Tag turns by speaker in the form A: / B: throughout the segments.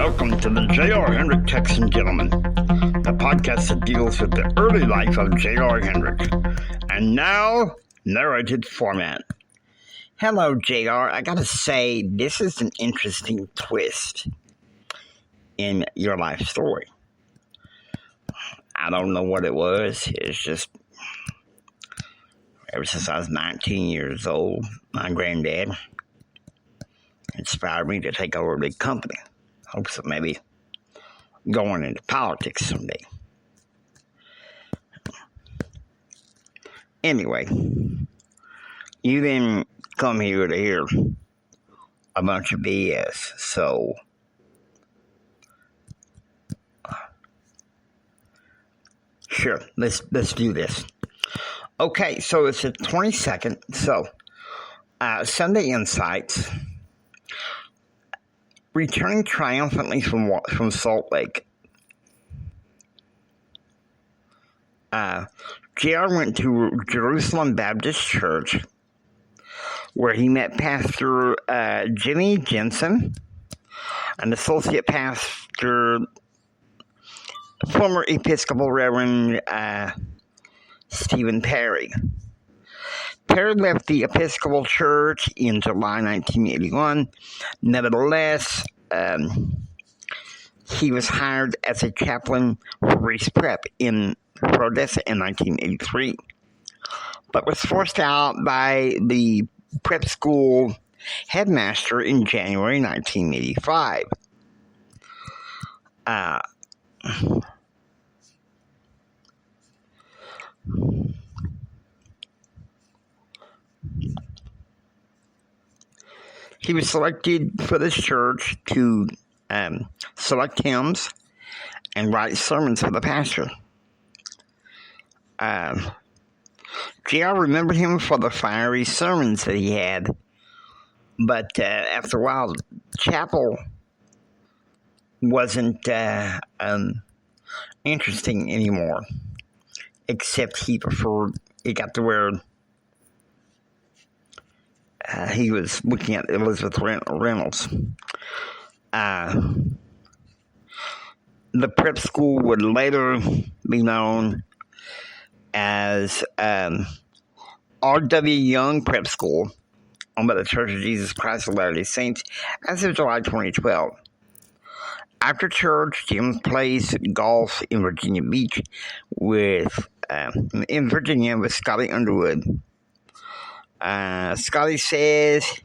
A: Welcome to the J.R. Hendric Texan Gentleman, the podcast that deals with the early life of J.R. Hendric, and now narrated format. Hello, J.R. I gotta say, this is an interesting twist in your life story. I don't know what it was. It's just, ever since I was 19 years old, my granddad inspired me to take over a big company. Hopes of maybe going into politics someday. Anyway, you didn't come here to hear a bunch of BS, so sure, let's do this. Okay, so it's the 22nd, so Sunday Insights. Returning triumphantly from Salt Lake, JR went to Jerusalem Baptist Church, where he met Pastor Jimmy Jensen, an associate pastor, former Episcopal Reverend Stephen Perry. Perry left the Episcopal Church in July 1981. Nevertheless, he was hired as a chaplain for Reese Prep in Odessa in 1983, but was forced out by the prep school headmaster in January 1985. He was selected for this church to select hymns and write sermons for the pastor. JR remembered him for the fiery sermons that he had, but after a while, chapel wasn't interesting anymore, except he got to where he was looking at Elizabeth Reynolds. The prep school would later be known as R.W. Young Prep School, owned by the Church of Jesus Christ of Latter-day Saints, as of July 2012. After church, Jim plays golf in Virginia Beach with Scotty Underwood. Scotty says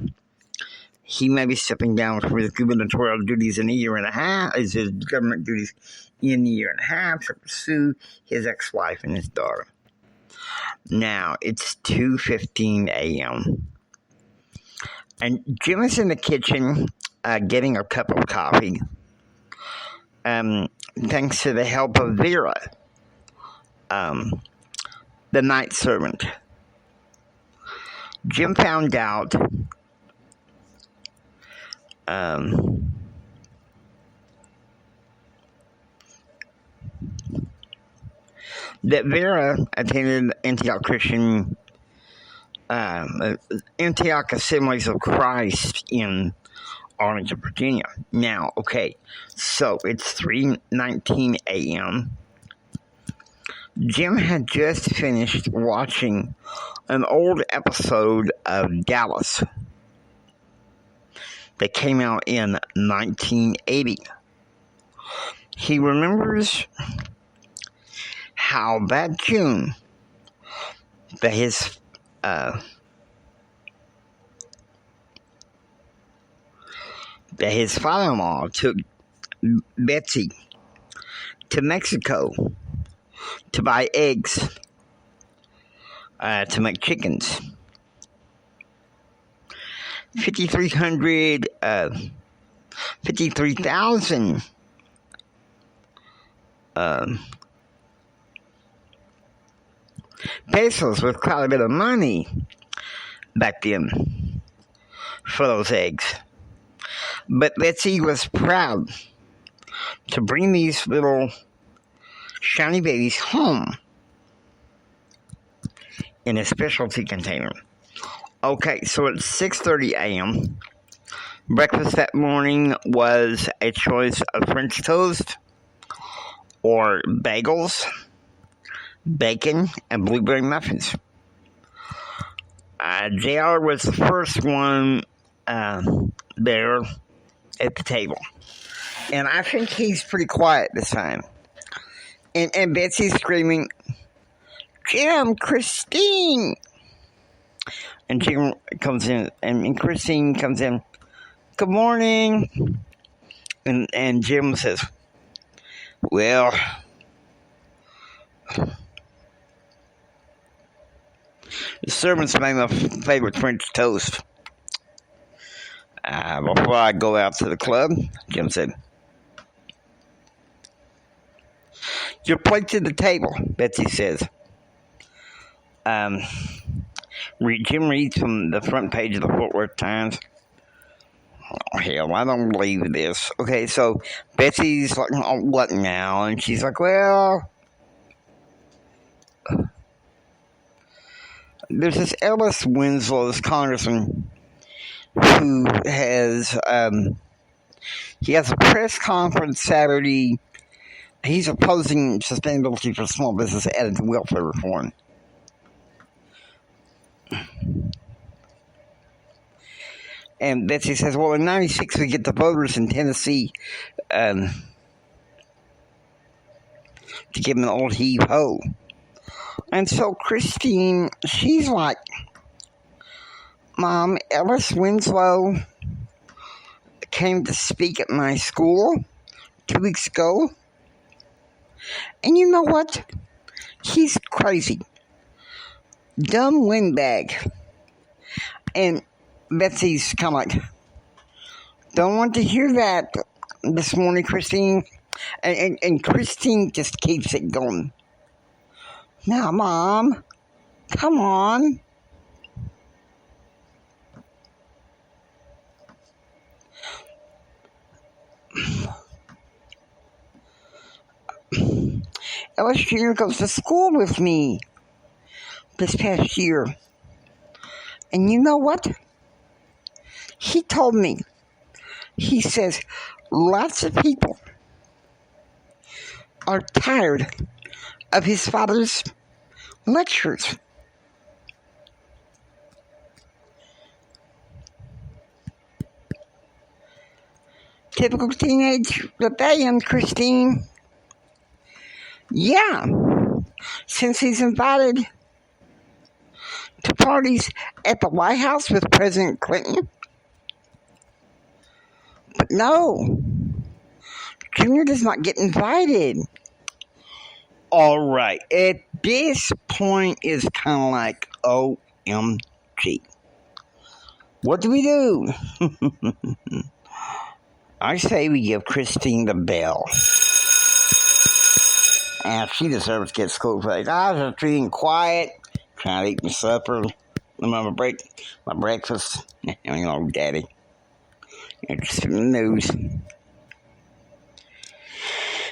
A: he may be stepping down from his gubernatorial duties in a year and a half, his government duties in a year and a half, to pursue his ex-wife and his daughter. Now, it's 2:15 a.m. and Jim is in the kitchen getting a cup of coffee, thanks to the help of Vera, the night servant. Jim found out that Vera attended Antioch Assemblies of Christ in Arlington, Virginia. Now, okay, so it's 3:19 a.m. Jim had just finished watching an old episode of Dallas that came out in 1980. He remembers how that June that his father-in-law took Betsy to Mexico to buy eggs to make chickens. 53,000 pesos was quite a bit of money back then for those eggs. But Betsy was proud to bring these little shiny babies home in a specialty container. Okay, so it's 6:30 a.m. Breakfast that morning was a choice of French toast or bagels, bacon, and blueberry muffins. JR was the first one there at the table. And I think he's pretty quiet this time. And Betsy's screaming, Jim, Christine! And Jim comes in, and Christine comes in, good morning. And Jim says, well, the servants made my favorite French toast. Before I go out to the club, Jim said, your plate's at the table, Betsy says. Jim reads from the front page of the Fort Worth Times. Oh, hell, I don't believe this. Okay, so Betsy's like, oh, what now? And she's like, well, there's this Ellis Winslow, this congressman, who has, he has a press conference Saturday. He's opposing sustainability for small business and welfare reform. And Betsy says, well, in 96 we get the voters in Tennessee to give them an old heave-ho. And so Christine, she's like, Mom, Ellis Winslow came to speak at my school 2 weeks ago. And you know what? He's crazy. Dumb windbag. And Betsy's kind of like, don't want to hear that this morning, Christine. And Christine just keeps it going. Now, Mom, come on. Ellis Jr. goes to school with me this past year. And you know what? He told me, he says, lots of people are tired of his father's lectures. Typical teenage rebellion, Christine. Yeah, since he's invited to parties at the White House with President Clinton. But no, Junior does not get invited. All right, at this point is kind of like, OMG. What do we do? I say we give Christine the bell. And she deserves to get school praise. I was just being quiet, trying to eat my supper, my breakfast. You know, Daddy. Just in the news.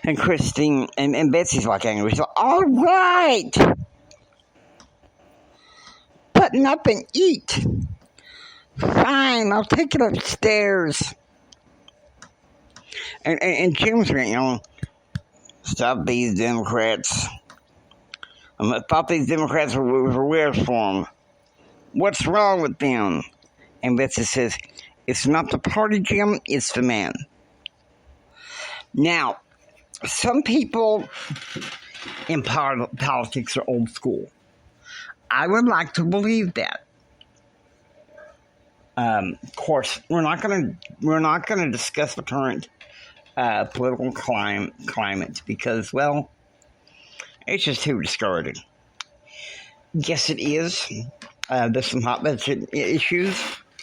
A: And Christine, and Betsy's like angry. She's like, all right. Button up and eat. Fine, I'll take it upstairs. And Jim's saying, stop these Democrats. I thought these Democrats were weird for them. What's wrong with them? And Betsy says, it's not the party, Jim, it's the man. Now, some people in politics are old school. I would like to believe that. Of course, we're not going to discuss the current political climate because, well, it's just too discouraging. Yes, it is. There's some hot button issues.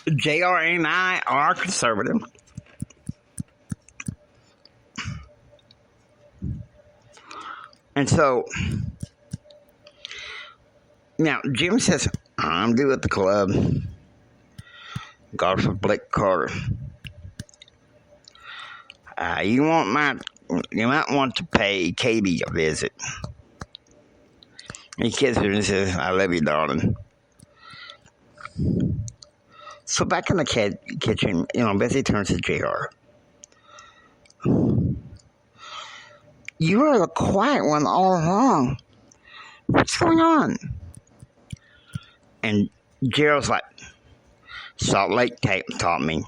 A: JR and I are conservative. And so, now, Jim says, I'm due at the club. Golf with Blake Carter. You might want to pay Katie a visit. He kisses her and says, I love you, darling. So back in the kitchen, Betsy turns to JR. You are the quiet one all along. What's going on? And JR's like, Salt Lake taught me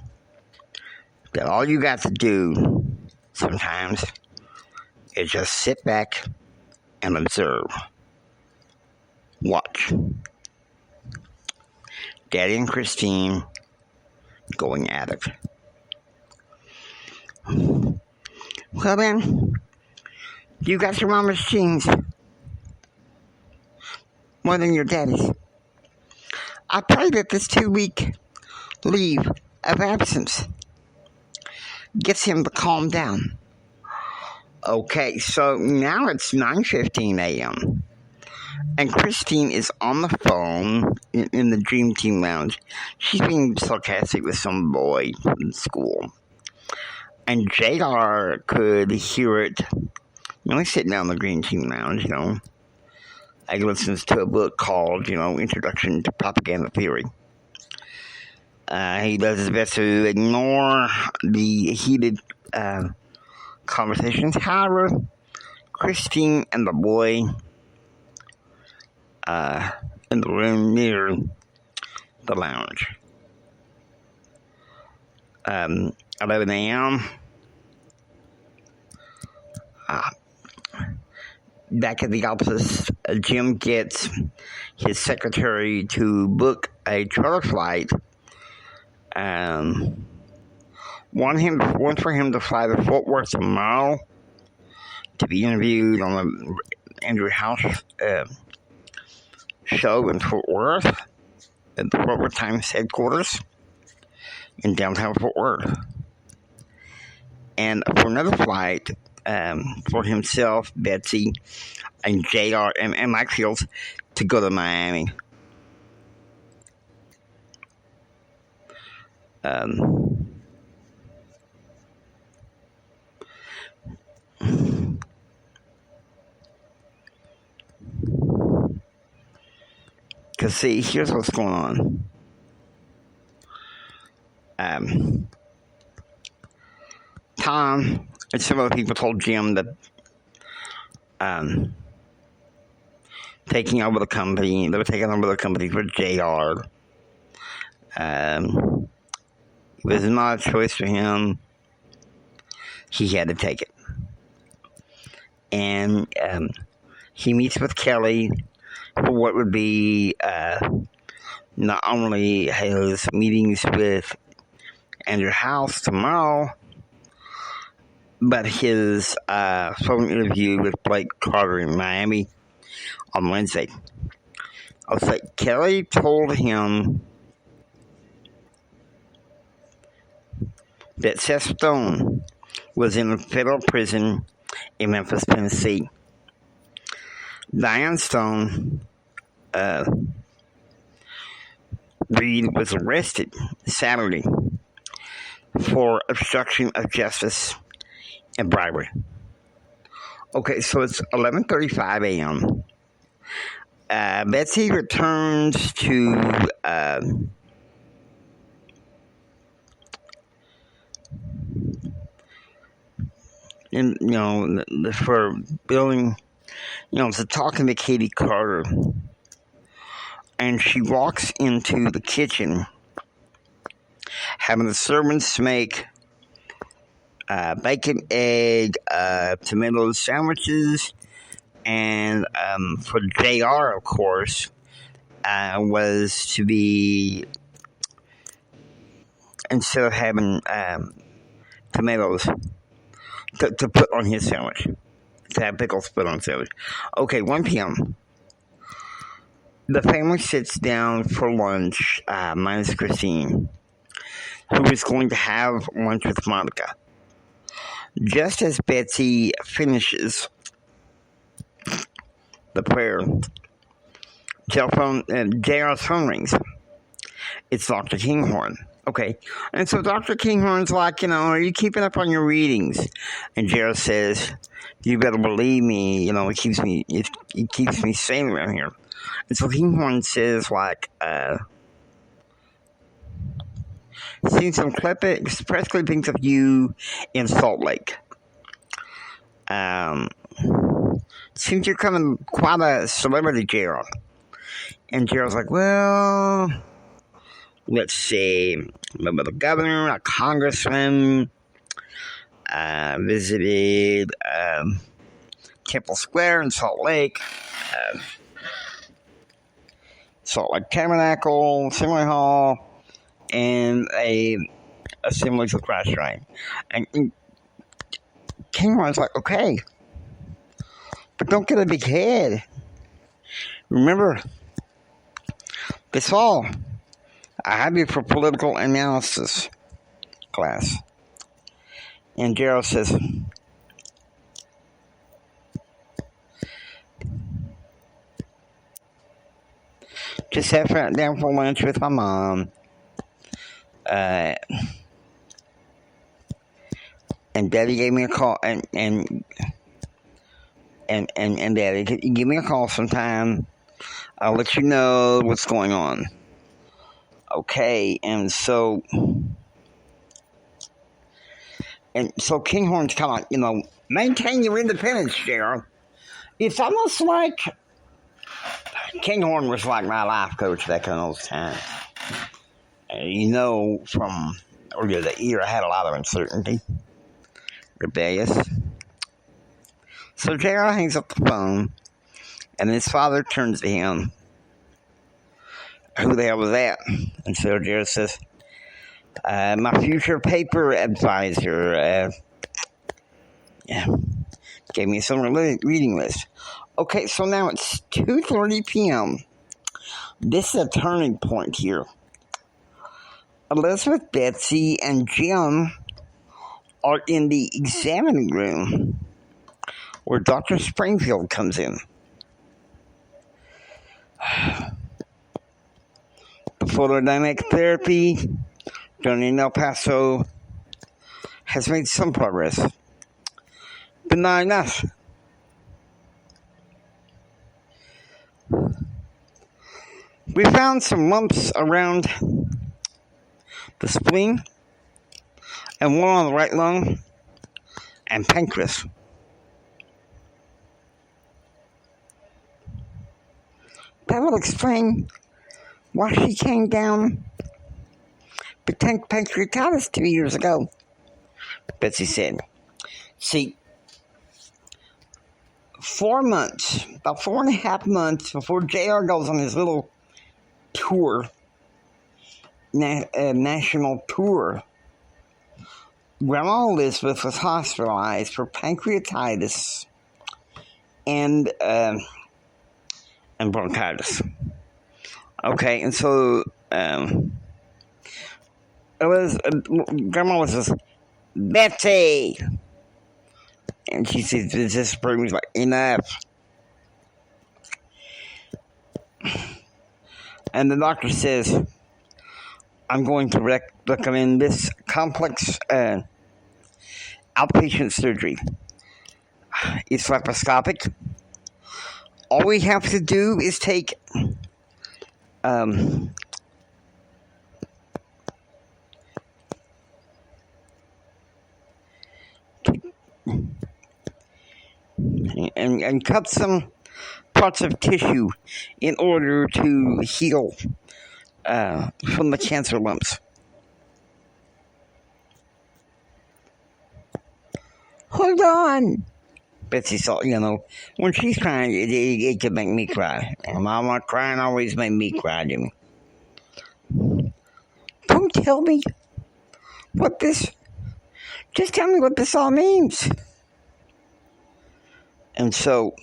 A: that all you got to do sometimes is just sit back and observe. Watch. Daddy and Christine going at it. Well then, you got your mama's genes more than your daddy's. I pray that this 2-week leave of absence gets him to calm down. Okay, so now it's 9:15 a.m. And Christine is on the phone in the Dream Team Lounge. She's being sarcastic with some boy from school. And JR could hear it. He's sitting down in the Dream Team Lounge, He listens to a book called, Introduction to Propaganda Theory. He does his best to ignore the heated conversations. However, Christine and the boy in the room near the lounge. 11 a.m. Back at the office, Jim gets his secretary to book a charter flight. One for him to fly to Fort Worth tomorrow to be interviewed on the Andrew House show in Fort Worth, at the Fort Worth Times headquarters in downtown Fort Worth. And for another flight for himself, Betsy, and JR, and Mike Fields to go to Miami. Because, see, here's what's going on. Tom and some other people told Jim that taking over the company, they were taking over the company for JR. It was not a choice for him. He had to take it. And he meets with Kelly for what would be not only his meetings with Andrew House tomorrow, but his phone interview with Blake Carter in Miami on Wednesday. I was like, Kelly told him that Seth Stone was in a federal prison in Memphis, Tennessee. Diane Stone, Reed, was arrested Saturday for obstruction of justice and bribery. Okay, so it's 11:35 a.m. Betsy returns to for building, to talking to Katie Carter, and she walks into the kitchen, having the servants make bacon, egg, tomato sandwiches, and for JR, of course, was to be, instead of having tomatoes to put on his sandwich, to have pickles put on sandwich. Okay, 1 p.m. The family sits down for lunch, minus Christine, who is going to have lunch with Monica. Just as Betsy finishes the prayer, JR's phone rings. It's Dr. Kinghorn. Okay, and so Dr. Kinghorn's like, are you keeping up on your readings? And JR says, you better believe me, it keeps me sane around here. And so Kinghorn says, Seen some press clippings of you in Salt Lake. Seems you're coming quite a celebrity, Gerald. And Gerald's like, well, let's see. Remember the governor, a congressman, visited Temple Square in Salt Lake, Salt Lake Tabernacle, Assembly Hall, and a Assemblies of Christ Shrine. And King Ron's like, okay, but don't get a big head. Remember, this fall, I have you for political analysis class. And Gerald says, just sat down for lunch with my mom. And Daddy gave me a call, and Daddy, give me a call sometime. I'll let you know what's going on. Okay, and so Kinghorn's kind of, maintain your independence, Gerald. It's almost like Kinghorn was like my life coach back in those times. From earlier that year, I had a lot of uncertainty, rebellious. So Gerald hangs up the phone, and his father turns to him. Who the hell was that? And so Gerald says, my future paper advisor, gave me some reading list. Okay, so now it's 2:30 p.m. This is a turning point here. Elizabeth, Betsy, and Jim are in the examining room where Dr. Springfield comes in. The photodynamic therapy done in El Paso has made some progress, but not enough. We found some lumps around the spleen and one on the right lung and pancreas. That will explain why she came down with pancreatitis 2 years ago, Betsy said. See, 4 months, about 4.5 months before JR goes on his little tour, national tour, Grandma Elizabeth was hospitalized for pancreatitis and bronchitis. Okay, and so Grandma was just, Betsy! And she says, this was like, enough. And the doctor says, I'm going to recommend this complex outpatient surgery. It's laparoscopic. All we have to do is take and cut some parts of tissue in order to heal from the cancer lumps. Hold on. Betsy saw, when she's crying, it could make me cry. And Mama crying always made me cry, Jimmy. Don't tell me just tell me what this all means. And so,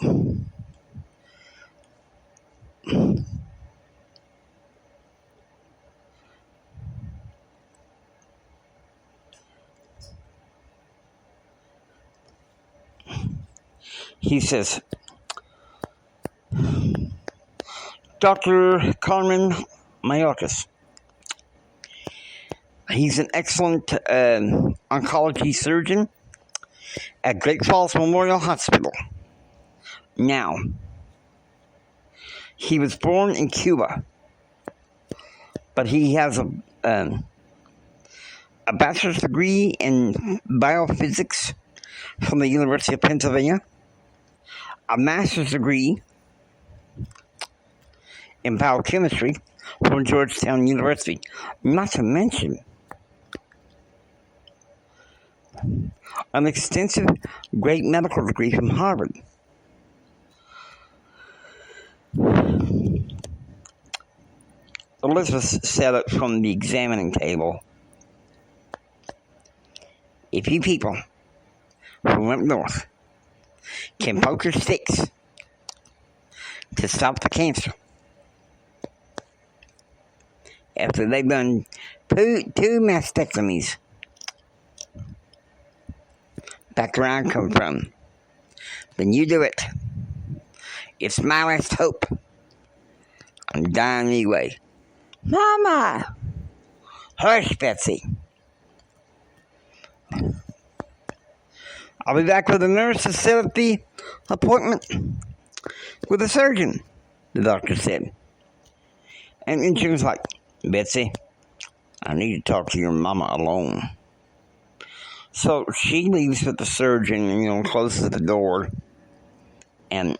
A: he says, Dr. Carmen Mayorkas, he's an excellent oncology surgeon at Great Falls Memorial Hospital. Now, he was born in Cuba, but he has a bachelor's degree in biophysics from the University of Pennsylvania, a master's degree in biochemistry from Georgetown University, not to mention an extensive great medical degree from Harvard. Elizabeth said it from the examining table. If you people who went north can poke your sticks to stop the cancer after they've done two mastectomies back where I come from, then you do it. It's my last hope. I'm dying anyway. Mama! Hush, Betsy. I'll be back with a nurse to set up the appointment with a surgeon, the doctor said. And she was like, Betsy, I need to talk to your mama alone. So she leaves with the surgeon and, closes the door. And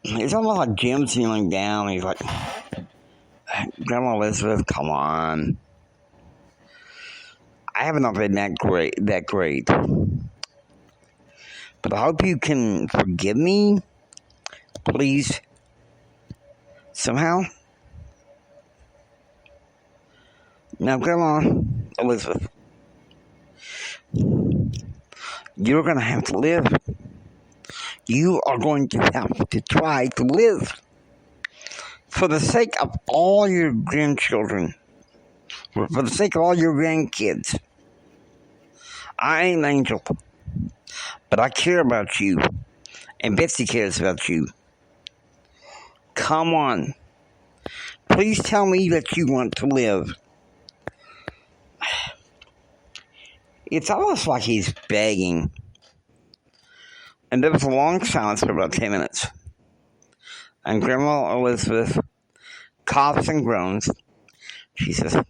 A: it's almost like Jim's kneeling down. He's like, Grandma Elizabeth, come on. I haven't not been that great. But I hope you can forgive me, please, somehow. Now, Grandma Elizabeth, you're going to have to live. You are going to have to try to live. For the sake of all your grandchildren, for the sake of all your grandkids. I ain't an angel, but I care about you, and Betsy cares about you. Come on. Please tell me that you want to live. It's almost like he's begging. And there was a long silence for about 10 minutes. And Grandma Elizabeth coughs and groans. She says,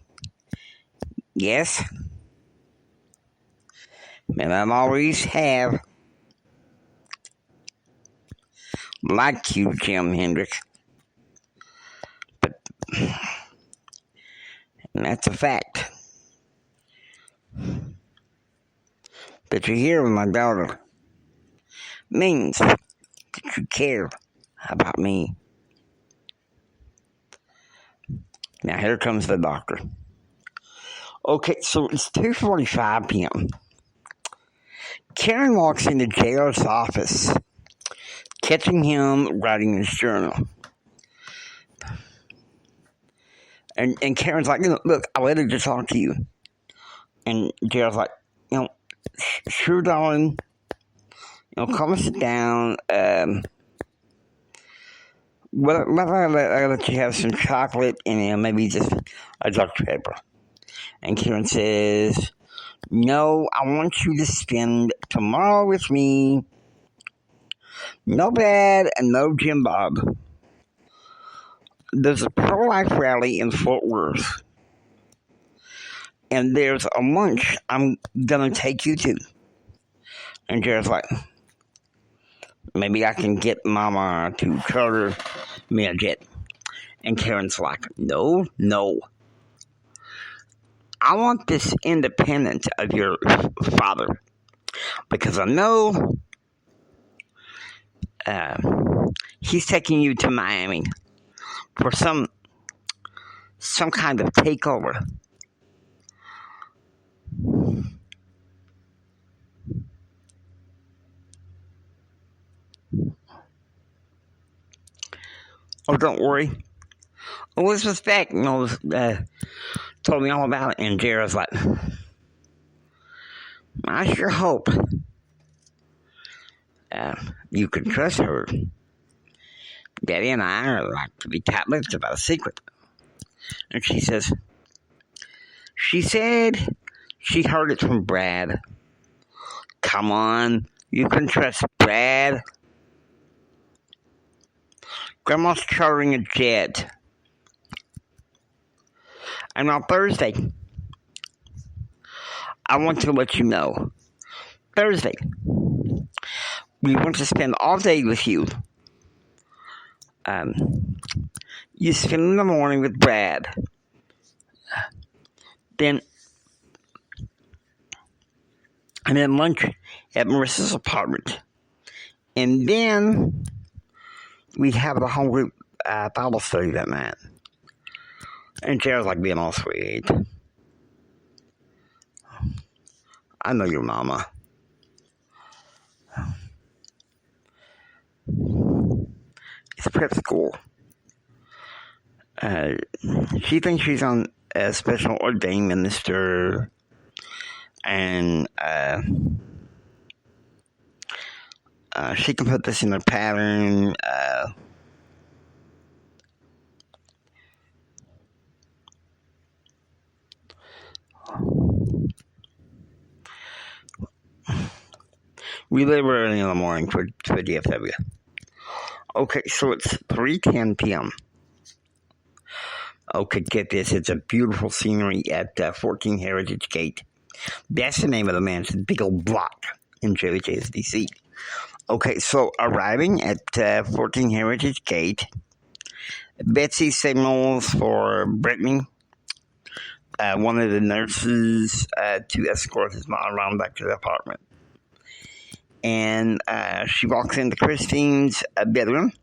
A: yes, and I always have liked you, Jim Hendric. But that's a fact. That you're here with my daughter means that you care about me. Now here comes the doctor. Okay, so it's 2:45 p.m. Karen walks into JR's office, catching him writing his journal. And Karen's like, look, I wanted to talk to you. And JR's like, sure, darling. Come and sit down. I let you have some chocolate and maybe just a Dr. Pepper. And Karen says, no, I want you to spend tomorrow with me. No bad and no Jim Bob. There's a pro-life rally in Fort Worth. And there's a lunch I'm going to take you to. And Jared's like, maybe I can get Mama to charter me a jet. And Karen's like, no. I want this independent of your father. Because I know he's taking you to Miami for some kind of takeover. Oh, don't worry. Elizabeth Beck told me all about it, and Jared's like, I sure hope you can trust her. Daddy and I are like to be tight-lipped about a secret. And she said she heard it from Brad. Come on, you can trust Brad. Grandma's chartering a jet. And on Thursday, I want to let you know, Thursday, we want to spend all day with you. You spend in the morning with Brad. And then lunch at Marissa's apartment. And then we have the whole group Bible study that night. And Jared's like being all sweet. I know your mama. It's prep school. She thinks she's on a special ordained minister. And she can put this in a pattern. We live early in the morning for DFW. Okay, so it's 3:10 p.m. Okay, get this. It's a beautiful scenery at 14 Heritage Gate. That's the name of the mansion, big old block in JHSDC. Okay, so arriving at 14 Heritage Gate, Betsy signals for Brittany, one of the nurses, to escort his mom around back to the apartment. And she walks into Christine's bedroom,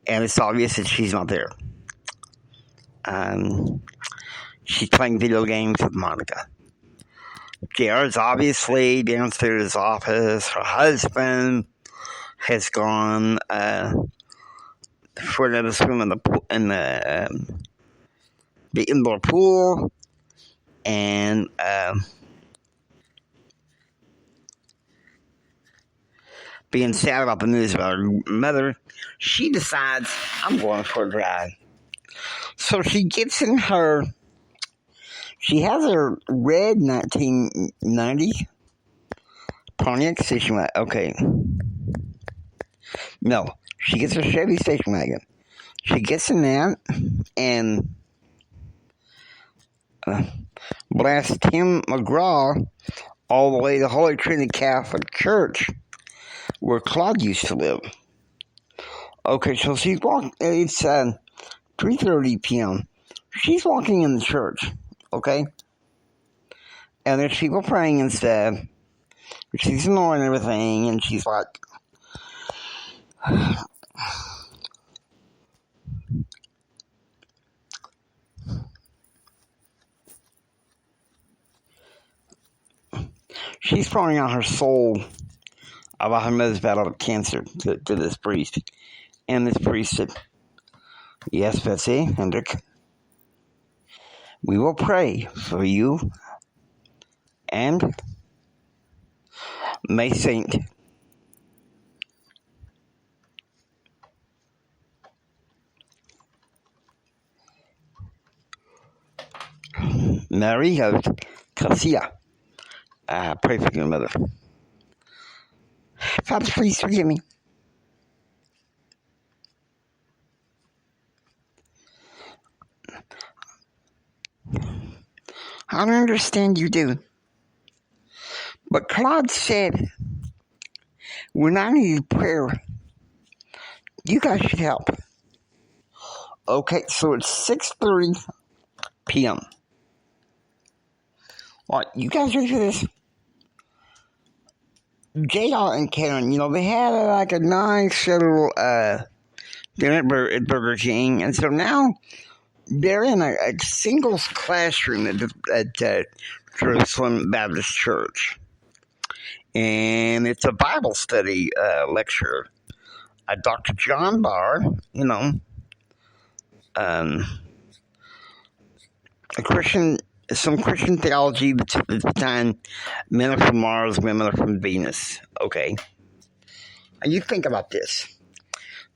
A: and it's obvious that she's not there. She's playing video games with Monica. JR's obviously downstairs in his office. Her husband has gone for another swim in the indoor pool, and being sad about the news about her mother, she decides, I'm going for a drive. So she gets in her, she has her red 1990 Pontiac station wagon. Okay. No, she gets her Chevy station wagon. She gets in that and blasts Tim McGraw all the way to Holy Trinity Catholic Church, where Claude used to live. Okay, so she's walking, it's 3:30 p.m. She's walking in the church, okay? And there's people praying instead. She's ignoring everything, and she's like, she's pouring out her soul about her mother's battle with cancer to this priest. And this priest said, yes, Betsy, Hendric, we will pray for you and May Saint. Mary of Casilla, pray for your mother. Father, please forgive me. I don't understand you do. But Claude said, when I need prayer, you guys should help. Okay, so it's 6:30 p.m. What, you guys ready for this? JR and Karen, they had like a nice little dinner at Burger King, and so now they're in a singles classroom at Jerusalem Baptist Church. And it's a Bible study lecture. Dr. John Barr, some Christian theology behind men are from Mars, women are from Venus. Okay. And you think about this.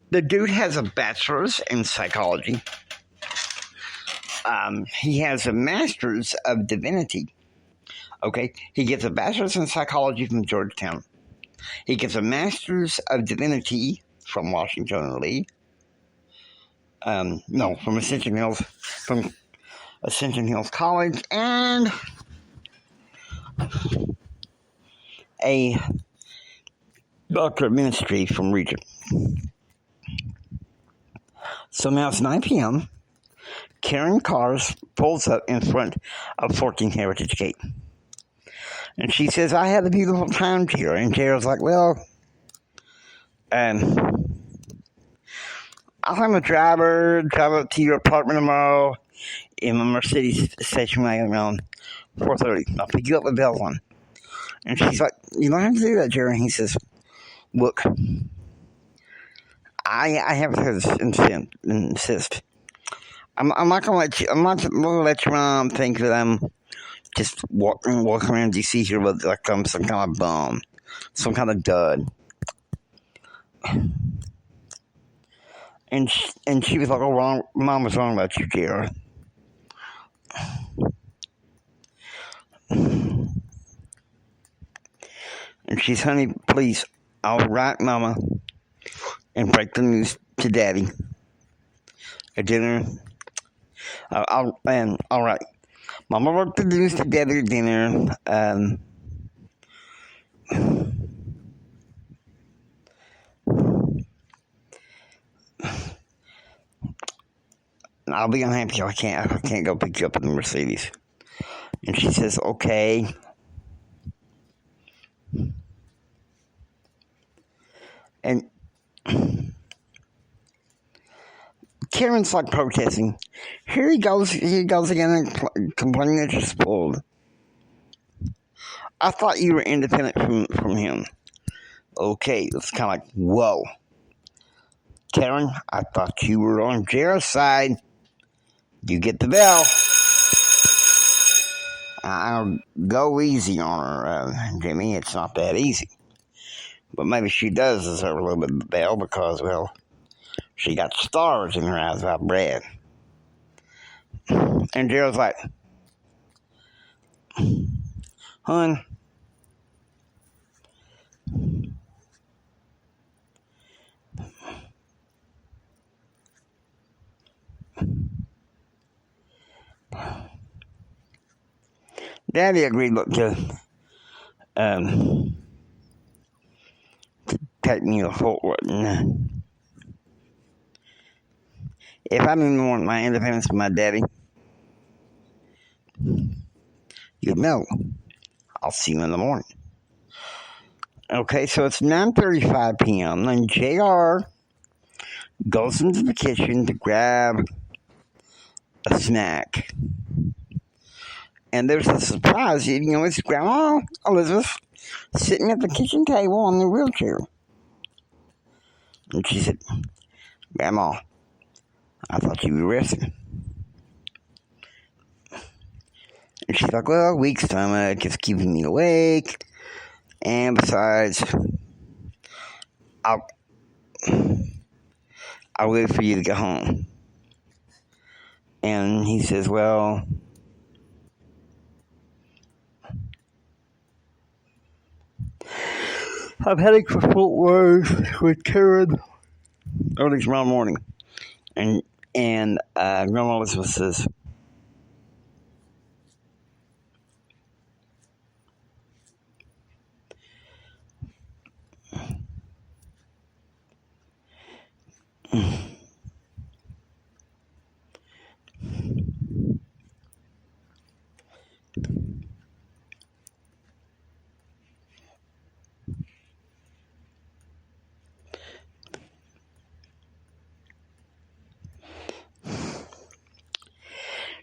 A: The dude has a bachelor's in psychology. He has a master's of divinity. Okay. He gets a bachelor's in psychology from Georgetown. He gets a master's of divinity from Washington and Lee. From Ascension Hills, from Ascension Hills College, and a doctor of ministry from Regent. So now it's 9 p.m. Karen Cars pulls up in front of 14 Heritage Gate. And she says, I had a beautiful time here. And Jared's like, well, I'm a drive up to your apartment tomorrow in my Mercedes station wagon around 4:30. I'll pick you up with bells on. And she's like, you don't have to do that, Jared. And he says, look, I have to insist. I'm not gonna let you. I'm not gonna let your mom think that I'm just walking around DC here with like I'm some kind of bum, some kind of dud. And she was like, "Oh, wrong. Mom was wrong about you, Jared." And she's, honey, please, I'll write Mama and break the news to Daddy at dinner. All right. Mama broke the news to Daddy at dinner. I'll be unhappy. I can't go pick you up in the Mercedes. And she says, okay. And Karen's like protesting. Here he goes again and complaining that you're spoiled. I thought you were independent from him. Okay, it's kind of like, whoa. Karen, I thought you were on Jared's side. You get the bell. I'll go easy on her, Jimmy. It's not that easy. But maybe she does deserve a little bit of the bell because, well, she got stars in her eyes about Brad. And Gerald's like, hun, Daddy agreed to take me to Fort Worth. And, if I didn't want my independence from my daddy, you'd know. I'll see you in the morning. Okay, so it's 9:35 p.m. and JR goes into the kitchen to grab a snack. And there's a surprise, it's Grandma Elizabeth sitting at the kitchen table on the wheelchair. And she said, Grandma, I thought you were resting. And she's like, well, weak stomach, it's keeping me awake. And besides, I'll wait for you to get home. And he says, well, I'm heading for Fort Worth with Karen early tomorrow morning. And Grandma Elizabeth says,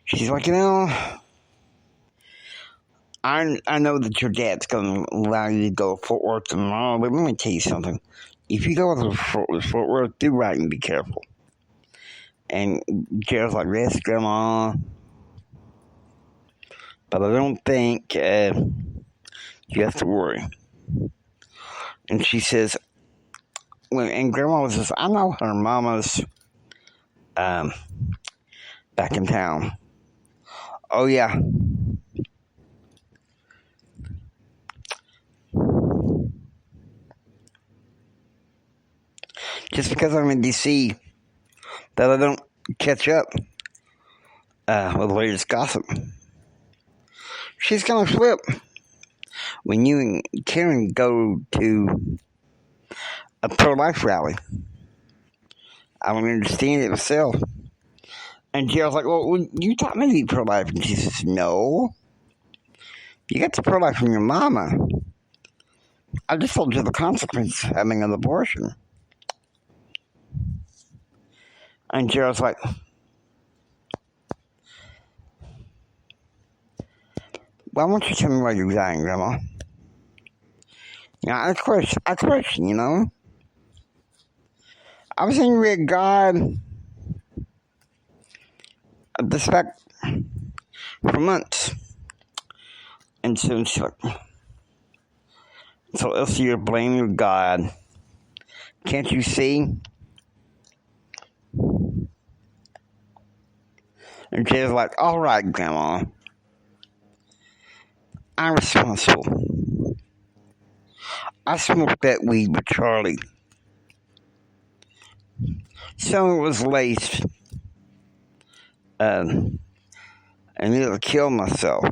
A: she's like, I know that your dad's going to allow you to go to Fort Worth tomorrow, but let me tell you something. If you go to Fort Worth, do right and be careful. And Gerald's like, yes, Grandma, but I don't think you have to worry. And she says, and Grandma says, I know her mama's back in town. Oh, yeah. Just because I'm in D.C., that I don't catch up with the latest gossip. She's gonna flip when you and Karen go to a pro-life rally. I don't understand it myself. And Gerald's like, well, you taught me to be pro-life. And she says, no. You got the pro-life from your mama. I just told you the consequence of having an abortion. And Gerald's like, why won't you tell me why you're dying, Grandma? I question, you know. I was angry at God at this fact for months. And so she's like, so Elsie, you're blaming God. Can't you see? And Jay's like, all right, Grandma. I'm responsible. I smoked that weed with Charlie. Some of it was laced. And nearly killed myself.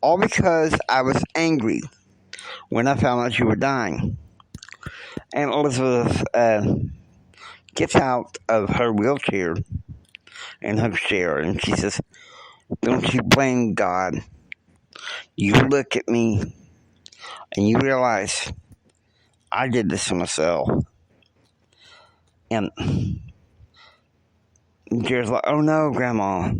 A: All because I was angry when I found out you were dying. And Elizabeth gets out of her wheelchair and hugs Sarah, and she says, don't you blame God. You look at me and you realize I did this to myself. And Jared's like, oh no, Grandma.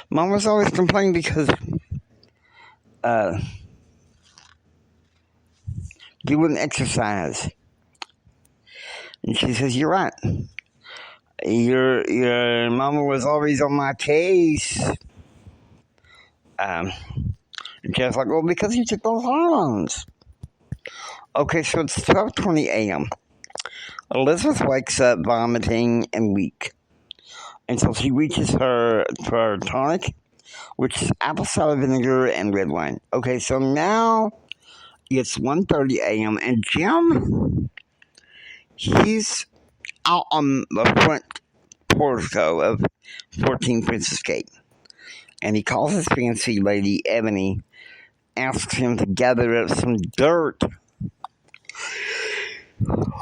A: Mom was always complaining because you wouldn't exercise. And she says, you're right. Your mama was always on my case. And Jeff's like, well, because you took those hormones. Okay, so it's 12:20 a.m. Elizabeth wakes up vomiting and weak. And so she reaches for tonic, which is apple cider vinegar and red wine. Okay, so now it's 1:30 a.m. and Jim, he's out on the front portico of 14 Princess Gate. And he calls his fancy lady, Ebony, asks him to gather up some dirt.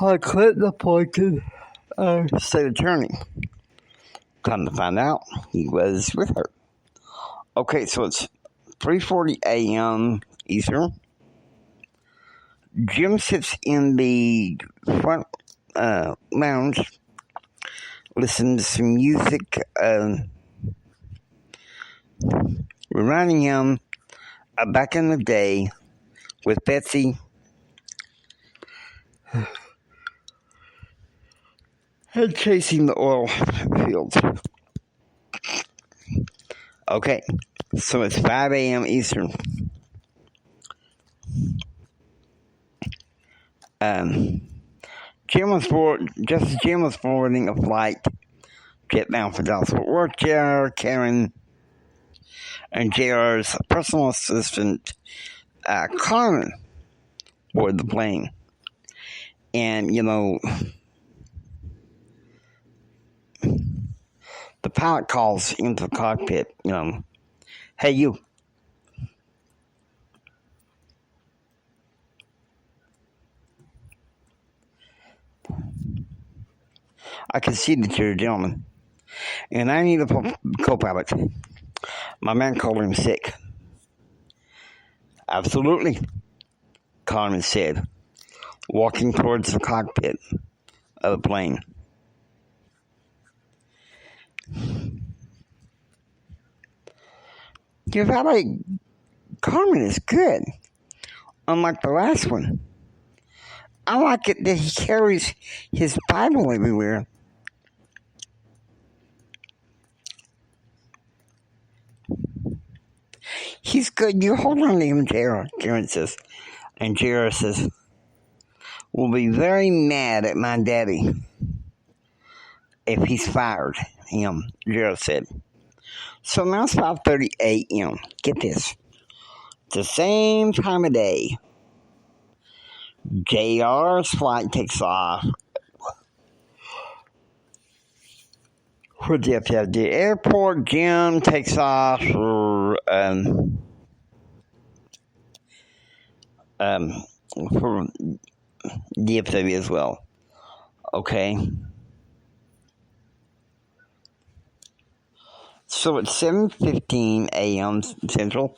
A: I Clinton appointed state attorney. Come to find out, he was with her. Okay, so it's 3:40 a.m. Eastern. Jim sits in the front lounge, listens to some music, reminding him of back in the day with Betsy and chasing the oil fields. Okay, so it's 5 a.m. Eastern. Jim was forwarding a flight jet bound for Dallas Fort Worth. JR, Karen, and JR's personal assistant, Carmen, board the plane. And, you know, the pilot calls into the cockpit, you know, hey, you. I can see that you're a gentleman, and I need a co-pilot. My man called him sick. Absolutely, Carmen said, walking towards the cockpit of the plane. Your valet, Carmen, is good, unlike the last one. I like it that he carries his Bible everywhere. He's good. You hold on to him, J.R., Karen says. And J.R. says, we'll be very mad at my daddy if he's fired him, J.R. said. So now it's 5:30 a.m. Get this. the same time of day. JR's flight takes off for the airport. Jim takes off for DFW as well. Okay. So at 7:15 a.m. Central,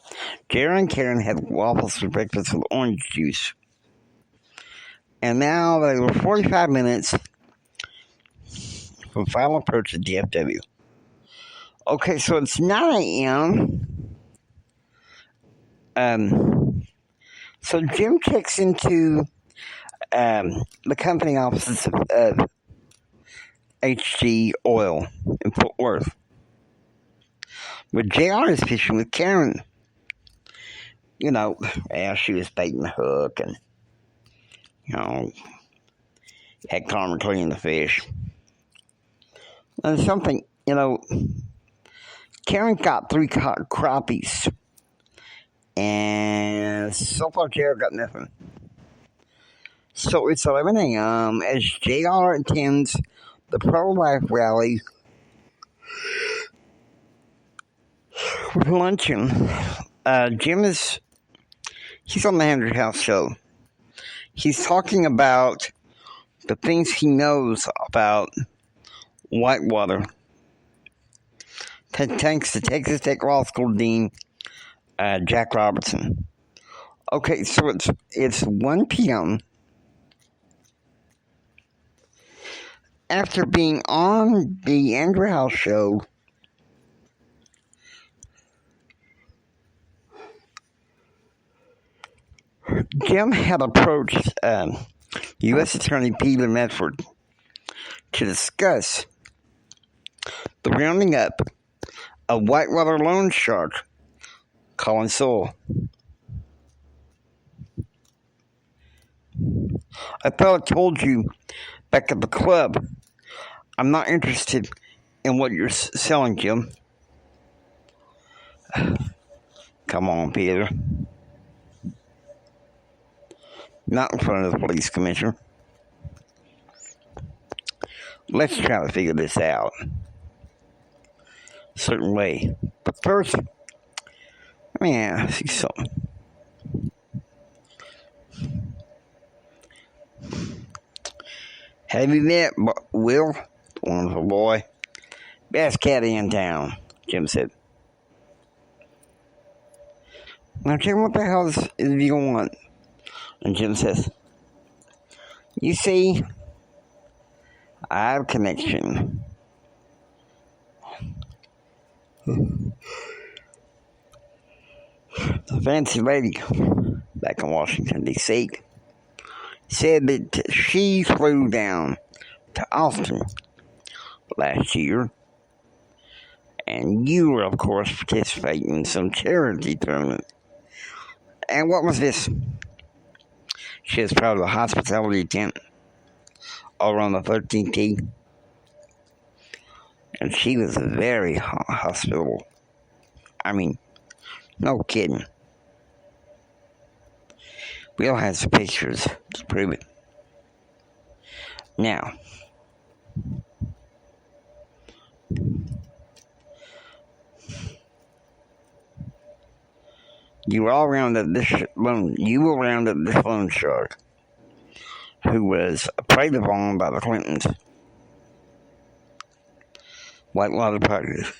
A: Jared and Karen had waffles for breakfast with orange juice. And now they were 45 minutes from final approach at DFW. Okay, so it's 9 a.m. So Jim checks into the company offices of HG Oil in Fort Worth. But JR is fishing with Karen. You know, she was baiting the hook and, had Carmen clean the fish. And something, Karen got 3 crappies. And so far, JR got nothing. So it's 11 a.m. as JR attends the pro-life rally for luncheon. He's on the Hendric House show. He's talking about the things he knows about whitewater. Thanks to Texas Tech Law School Dean Jack Robertson. Okay, so it's 1 p.m. After being on the Hendric House show, Jim had approached U.S. Attorney Peter Medford to discuss the rounding up of whitewater loan shark Colin Sewell. I thought I told you back at the club, I'm not interested in what you're selling, Jim. Come on, Peter. Not in front of the police commissioner. Let's try to figure this out. A certain way. But first, let me ask you something. Have you met Will, the wonderful boy? Best caddy in town, Jim said. Now, Jim, what the hell is you want? And Jim says, you see, I have a connection. The fancy lady back in Washington, D.C. said that she flew down to Austin last year, and you were, of course, participating in some charity tournament. And what was this? She was part of the hospitality tent over on the 13th tee. And she was very hospitable. I mean, no kidding. Will has the pictures to prove it. Now, you will round up this loan shark who was preyed upon by the Clintons. Whitewater parties.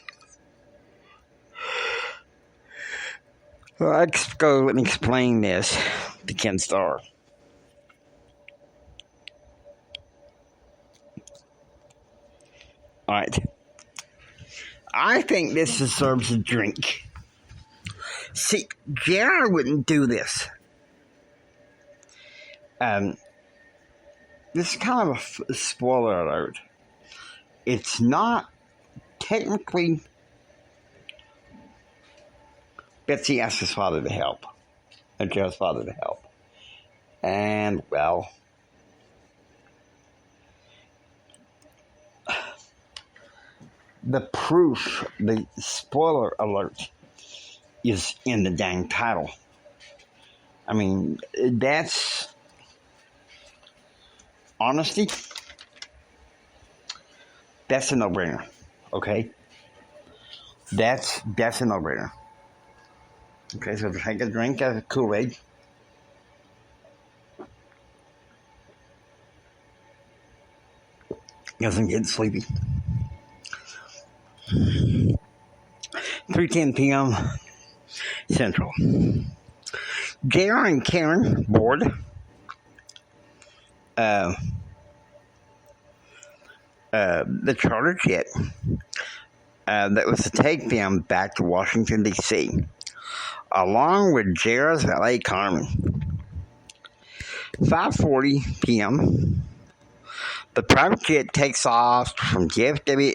A: Well, let's go. Let me explain this to Ken Starr. All right. I think this deserves a drink. See, JR wouldn't do this. This is kind of a spoiler alert. It's not technically. Betsy asked his father to help. And JR's father to help. And, well, the proof, the spoiler alert, is in the dang title. I mean, that's honesty. That's a no-brainer. Okay? That's a no-brainer. Okay, so take a drink of Kool-Aid. Doesn't get sleepy. 3:10 p.m. Central. JR and Karen board the charter jet that was to take them back to Washington, D.C., along with JR's valet Carmen. 5:40 p.m. The private jet takes off from JFK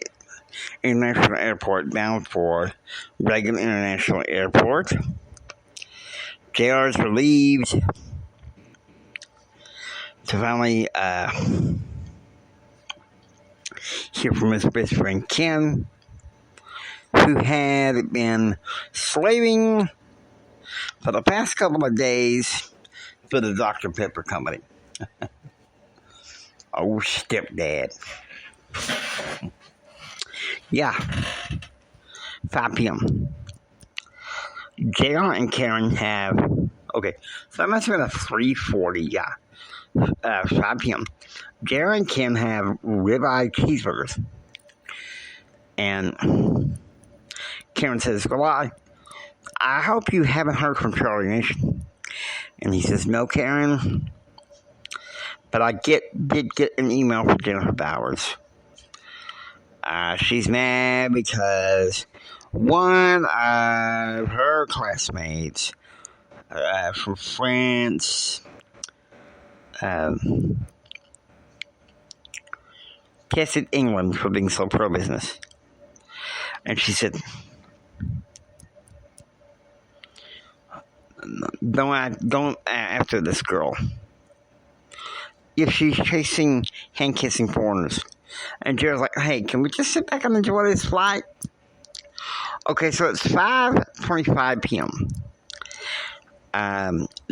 A: International Airport bound for Reagan International Airport. JR is relieved to finally hear from his best friend Ken, who had been slaving for the past couple of days for the Dr. Pepper Company. Oh, stepdad. Yeah. 5 p.m. JR and Karen have... Okay, so that must have been a 3:40, yeah. 5 p.m. JR and Karen have ribeye cheeseburgers. And Karen says, well, I hope you haven't heard from Charlie Nation. And he says, no, Karen. But I did get an email from Jennifer Bowers. She's mad because one of her classmates from France tested England for being so pro-business. And she said, don't after this girl. If she's chasing hand-kissing foreigners. And Jared's like, hey, can we just sit back and enjoy this flight? Okay, so it's 5:25 p.m.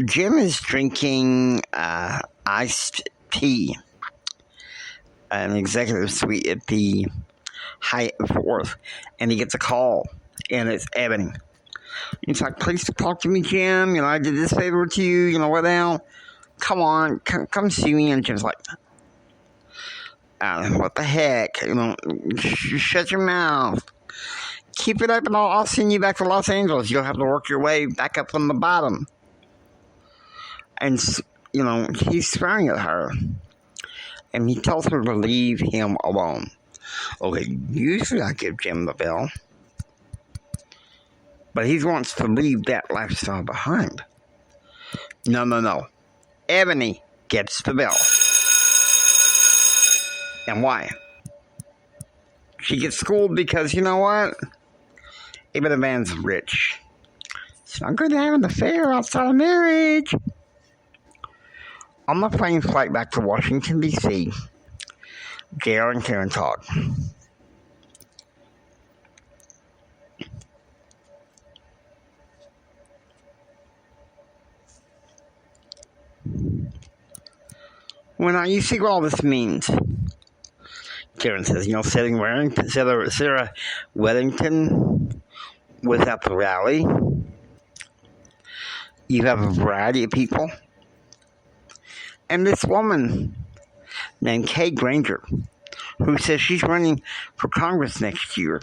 A: Jim is drinking iced tea, an executive suite at the Hyatt Fort Worth, and he gets a call, and it's Ebony. He's like, please talk to me, Jim. You know, I did this favor to you. You know, what now? Come on, come see me. And Jim's like, what the heck? You know, shut your mouth. Keep it up, and I'll send you back to Los Angeles. You'll have to work your way back up from the bottom. And, you know, he's swearing at her. And he tells her to leave him alone. Okay, usually I give Jim the bill. But he wants to leave that lifestyle behind. No. Ebony gets the bill. And why? She gets schooled because, you know what? Even the man's rich. It's not good to have an affair outside of marriage. On the plane flight back to Washington, D.C., JR and Karen talk. Well, now you see what all this means. Karen says, you know, Sarah Weddington was at the rally. You have a variety of people. And this woman named Kay Granger, who says she's running for Congress next year.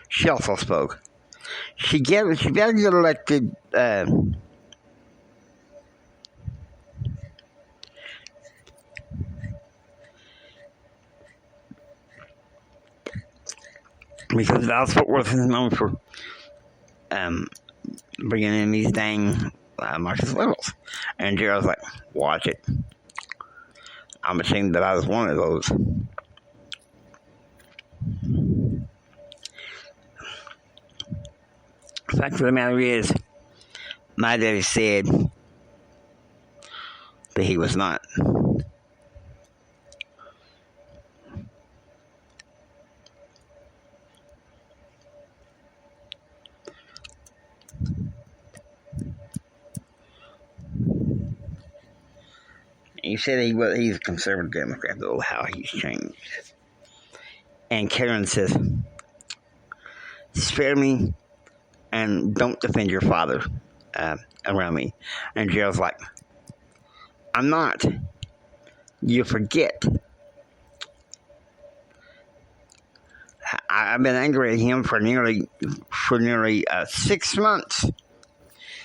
A: She also spoke. She better get elected because Dallas Fort Worth is known for bringing in these dang Marxist liberals. And Gerald's like, watch it. I'm ashamed that I was one of those. The fact of the matter is, my daddy said that he was not. He said he's a conservative Democrat, though, how he's changed. And Karen says, spare me and don't defend your father around me. And Gerald's like, I'm not. You forget. I've been angry at him for nearly 6 months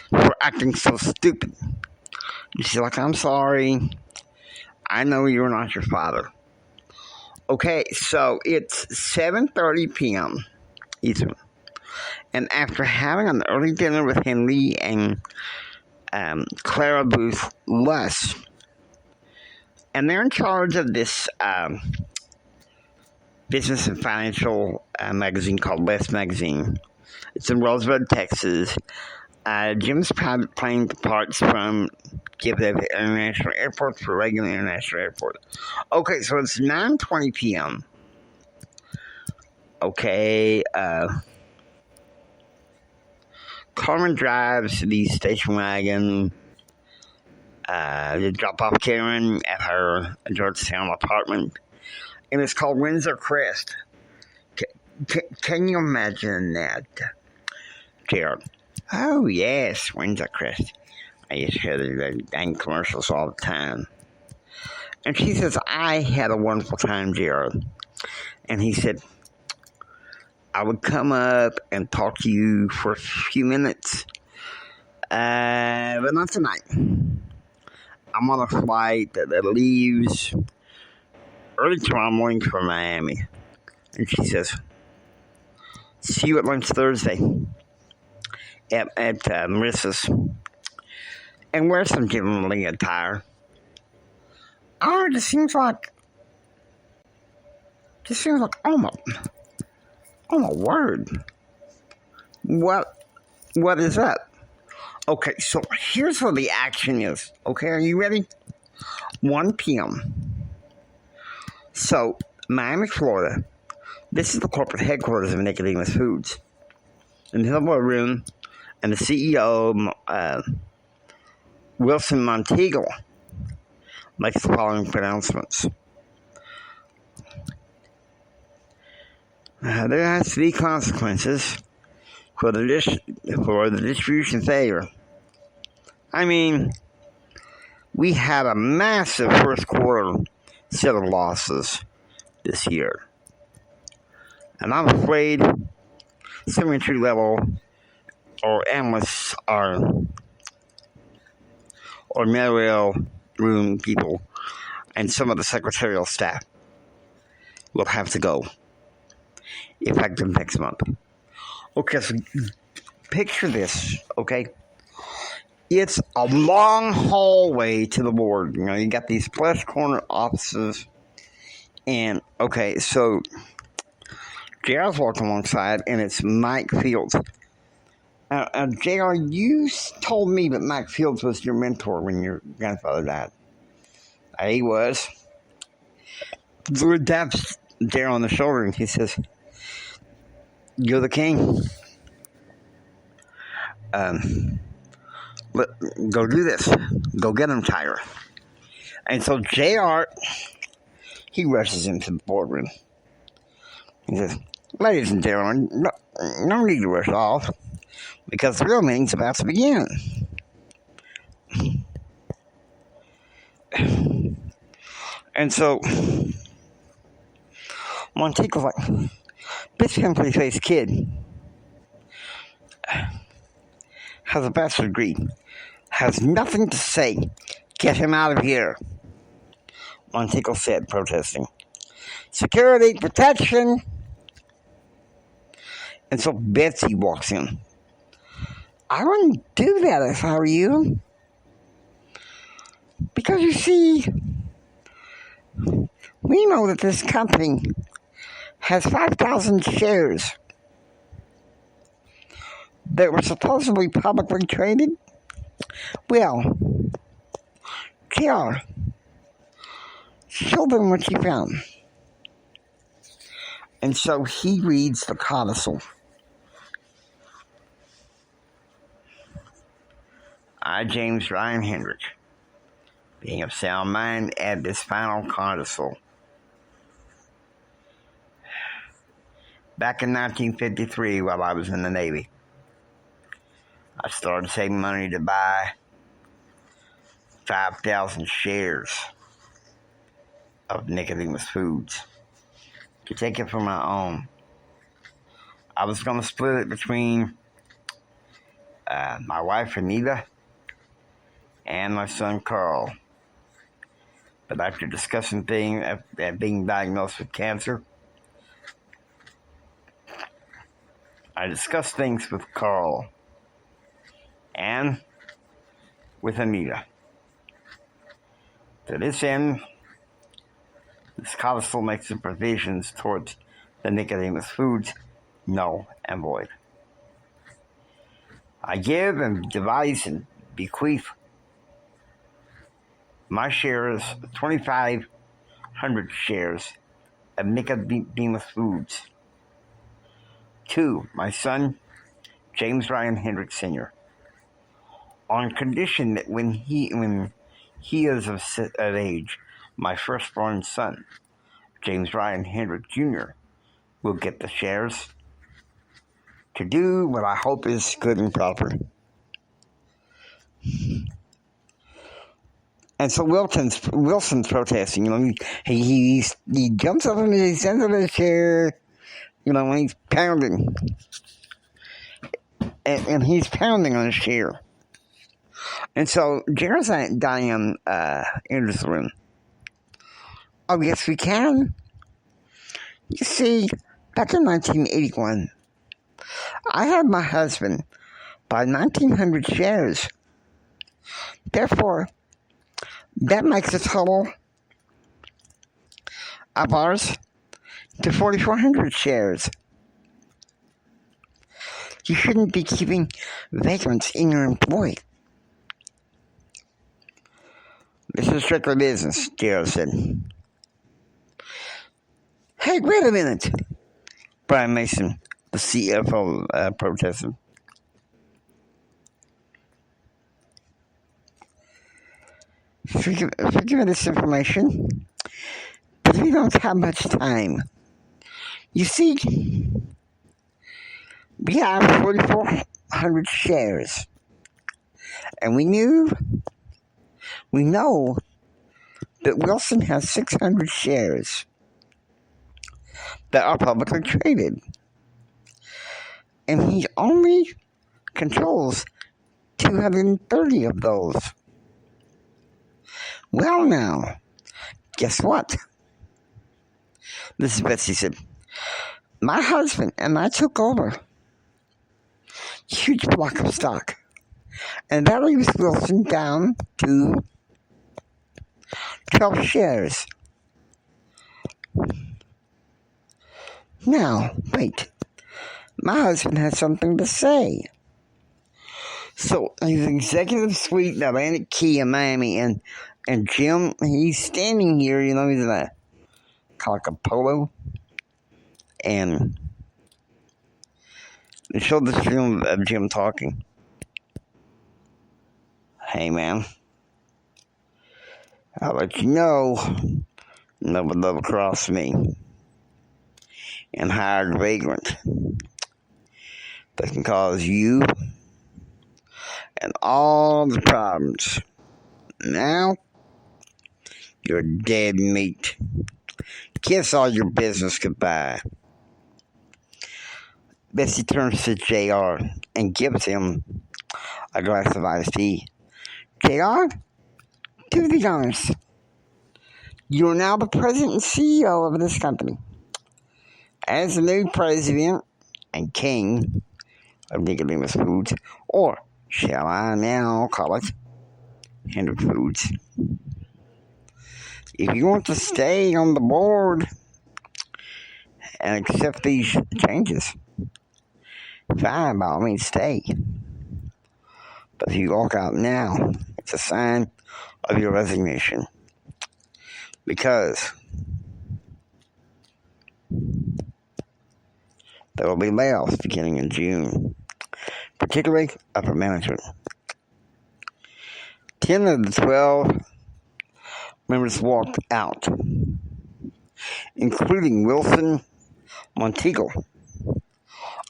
A: for acting so stupid. She's like, I'm sorry. I know you're not your father. Okay, so it's 7:30 p.m. Eastern. And after having an early dinner with Henry and Clara Booth Luss, and they're in charge of this business and financial magazine called West Magazine. It's in Rosebud, Texas. Jim's private plane departs from Kiev International Airport for Reagan International Airport. Okay, so it's 9:20 p.m. Okay, Carmen drives the station wagon to drop off Karen at her Georgetown apartment. And it's called Windsor Crest. Can you imagine that, Gerald? Oh, yes, Windsor Crest. I used to hear the dang commercials all the time. And she says, I had a wonderful time, Gerald. And he said, I would come up and talk to you for a few minutes. But not tonight. I'm on a flight that leaves early tomorrow morning for Miami. And she says, see you at lunch Thursday at Marissa's. And wear some gentlemanly attire. Oh, it just seems like, oh my word. What is that? Okay, so here's what the action is. Okay, are you ready? 1 p.m. So, Miami, Florida. This is the corporate headquarters of Nicodemus Foods. In the Hillboy Room, and the CEO, Wilson Monteagle, makes the following pronouncements. There has to be consequences for the distribution failure. I mean, we had a massive first quarter set of losses this year. And I'm afraid some entry level or analysts or mail room people and some of the secretarial staff will have to go effective next month. Okay, so picture this, okay? It's a long hallway to the board. You know, you got these flush corner offices. And, okay, so JR's walking alongside, and it's Mike Fields. JR, you told me that Mike Fields was your mentor when your grandfather died. He was. Drew taps JR on the shoulder, and he says, you're the king. Go do this. Go get him, Tiger. And so JR, he rushes into the boardroom. He says, ladies and gentlemen, no need to rush off, because the real meeting's about to begin. And so, Monteagle's like, this country-faced kid has a bachelor's degree, has nothing to say. Get him out of here. Monteagle said, protesting. Security, protection. And so Betsy walks in. I wouldn't do that if I were you. Because you see, we know that this company has 5,000 shares that were supposedly publicly traded. Well, JR, show them what you found. And so he reads the codicil. I, James Ryan Hendric, Being of sound mind at this final codicil. Back in 1953, while I was in the Navy, I started saving money to buy 5,000 shares of Nicodemus Foods to take it for my own. I was going to split it between my wife, Anita, and my son, Carl. But after discussing being diagnosed with cancer, I discussed things with Carl and with Anita. To this end, this codicil makes the provisions towards the Nicodemus Foods null and void. I give and devise and bequeath my shares, 2,500 shares of Nicodemus Foods, to my son, James Ryan Hendric Sr., on condition that when he is of age, my firstborn son, James Ryan Hendric Jr., will get the shares to do what I hope is good and proper. And so Wilson's protesting. He jumps up and he stands up in his chair. When he's pounding, and he's pounding on his chair. And so Jared's Diane enters the room. Oh, yes, we can. You see, back in 1981, I had my husband buy 1,900 shares. Therefore, that makes a total of ours to 4,400 shares. You shouldn't be keeping vagrants in your employ. This is strictly business, Gerald said. Hey, wait a minute. Brian Mason, the CFO, protested. Forgive me this information, but we don't have much time. You see, we have 4,400 shares, and we know that Wilson has 600 shares that are publicly traded, and he only controls 230 of those. Well, now, guess what? This is Betsy said. My husband and I took over a huge block of stock, and that leaves Wilson down to 12 shares. Now, wait. My husband has something to say. So, his executive suite in Atlantic Key in Miami, and Jim, he's standing here, he's in a polo, and they showed this film of Jim talking. Hey, man, I'll let you know, never double cross me and hire a vagrant that can cause you and all the problems. Now, you're dead meat. Kiss all your business goodbye. Bessie turns to JR and gives him a glass of iced tea. JR, do the honors. You are now the president and CEO of this company. As the new president and king of Nicodemus Foods, or shall I now call it Hendric Foods. If you want to stay on the board and accept these changes, fine, by all means, stay. But if you walk out now, it's a sign of your resignation. Because there will be layoffs beginning in June, particularly upper management. 10 of the 12 members walked out, including Wilson Monteagle,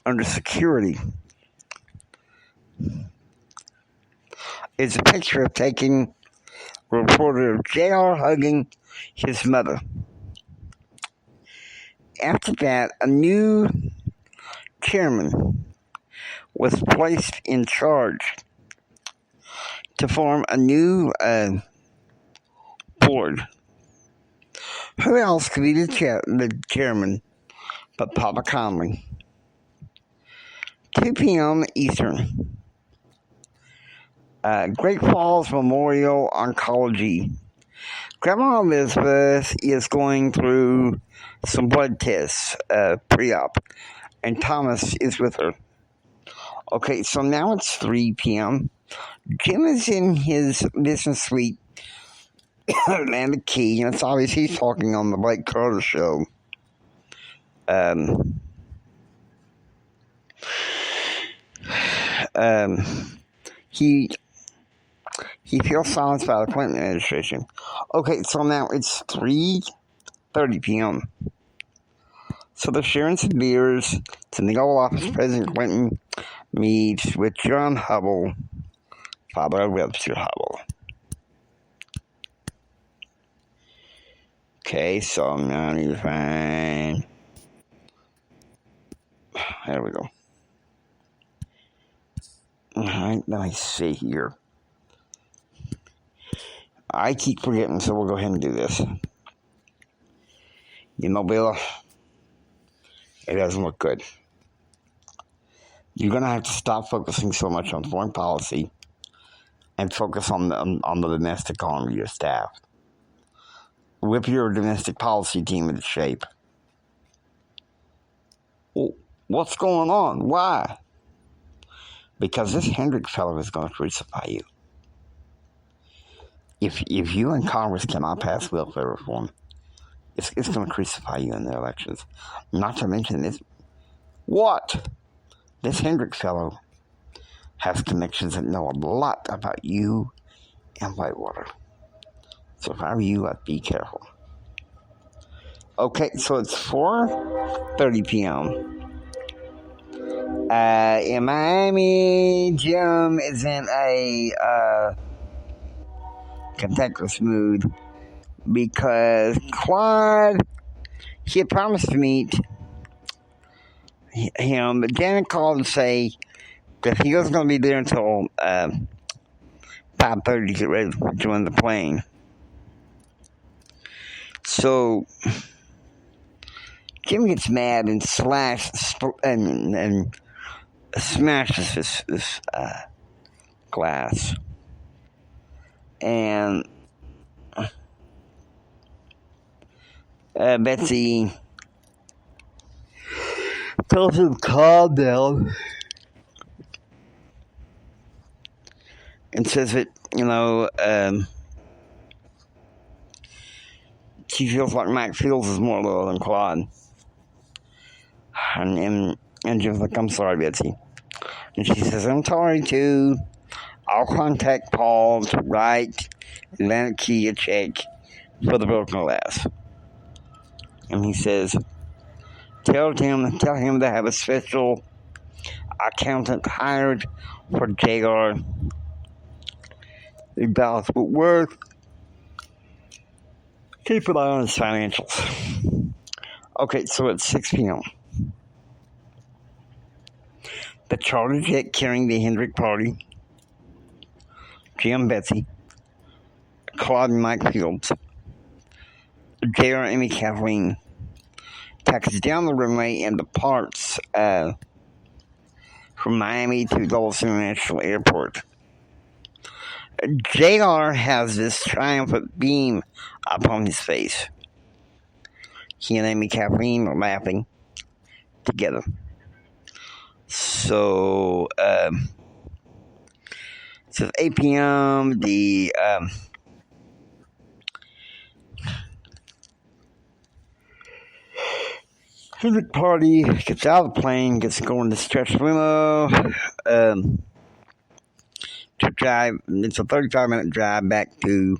A: under security. It's a picture of taking a reporter of JR hugging his mother. After that, a new chairman was placed in charge to form a new board. Who else could be the chairman but Papa Conley? 2 p.m. Eastern. Great Falls Memorial Oncology. Grandma Elizabeth is going through some blood tests pre-op, and Thomas is with her. Okay, so now it's 3 p.m. Jim is in his business suite and the key, and it's obvious he's talking on the Blake Carter show. He feels silenced by the Clinton administration. Okay, so now it's 3:30 p.m. So they're sharing some beers. It's in the Oval Office. President Clinton meets with John Hubble, father of Webster Hubble. Okay, so now I need to find... There we go. Alright, let me see here. I keep forgetting, so we'll go ahead and do this. You know, Bill, it doesn't look good. You're going to have to stop focusing so much on foreign policy and focus on the domestic arm of your staff. Whip your domestic policy team into shape. Well, what's going on? Why? Because this Hendric fellow is going to crucify you. If you and Congress cannot pass welfare reform, it's going to crucify you in the elections. Not to mention this. What? This Hendric fellow has connections that know a lot about you and Whitewater. So if I were you, I'd be careful. Okay, so it's 4:30 p.m. In Miami, Jim is in a contentious mood because Claude, he had promised to meet him, but Janet called to say that he wasn't going to be there until 5:30 to get ready to join the plane. So Jim gets mad and smashes this glass. And Betsy tells him to calm down and says that, she feels like Mike Fields is more loyal than Claude. And Jim's like, I'm sorry, Betsy. And she says, I'm sorry too. I'll contact Paul to write Atlantic Key a check for the broken glass. And he says, tell him to have a special accountant hired for JR. The balance would work. Keep an eye on his financials. Okay, so it's 6 p.m. The charter jet carrying the Hendric party, Jim, Betsy, Claude and Mike Fields, JR, Amy, Kathleen, taxis down the runway and departs from Miami to Dulles International Airport. JR has this triumphant beam upon his face. He and Amy Kathleen are laughing together. So, it's 8 p.m. The Hendric party gets out of the plane, gets going to stretch limo to drive. It's a 35-minute drive back to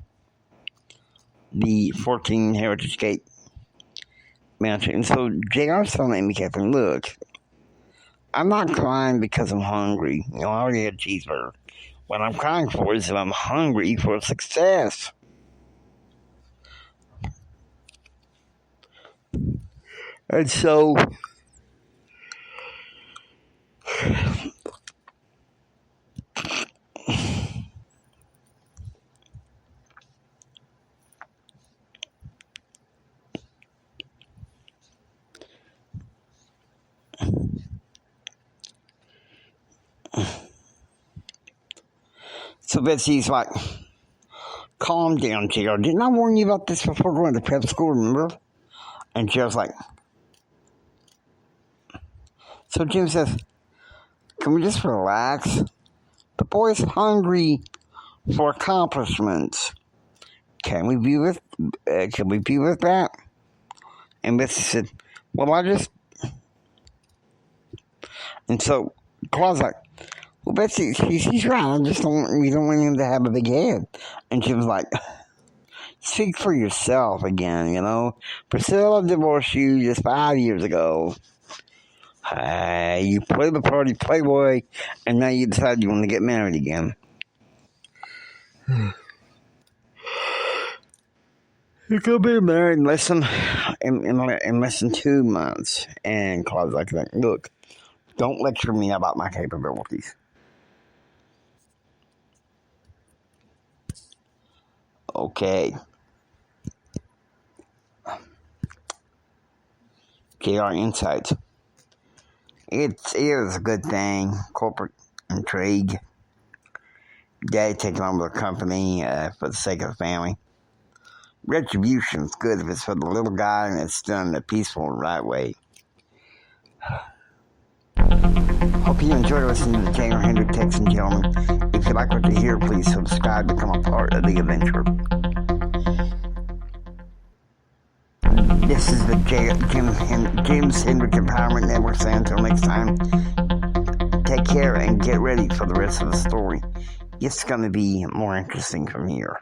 A: the 14 Heritage Gate Mansion. And so JR's telling Amy Catherine, look, I'm not crying because I'm hungry. I already had a cheeseburger. What I'm crying for is that I'm hungry for success. And so Betsy's like, calm down, JR. Didn't I warn you about this before going to prep school, remember? And JR's like, so Jim says, can we just relax? The boy's hungry for accomplishments. Can we be with that? And Betsy said, well, and so Claude's like, well, Betsy, she's right. We don't want him to have a big head. And she was like, speak for yourself again, you know. Priscilla divorced you just 5 years ago. You played the party playboy, and now you decide you want to get married again. You're going to be married in less than 2 months. And Claude's like, look, don't lecture me about my capabilities. Okay. JR Insights. It is a good thing. Corporate intrigue. Daddy taking over the company for the sake of the family. Retribution's good if it's for the little guy and it's done in a peaceful and right way. Hope you enjoyed listening to the Jay or Hendric Texan Gentleman. If you like what you hear, please subscribe, become a part of the adventure. This is the James Hendric Empowerment Network saying until next time, take care and get ready for the rest of the story. It's going to be more interesting from here.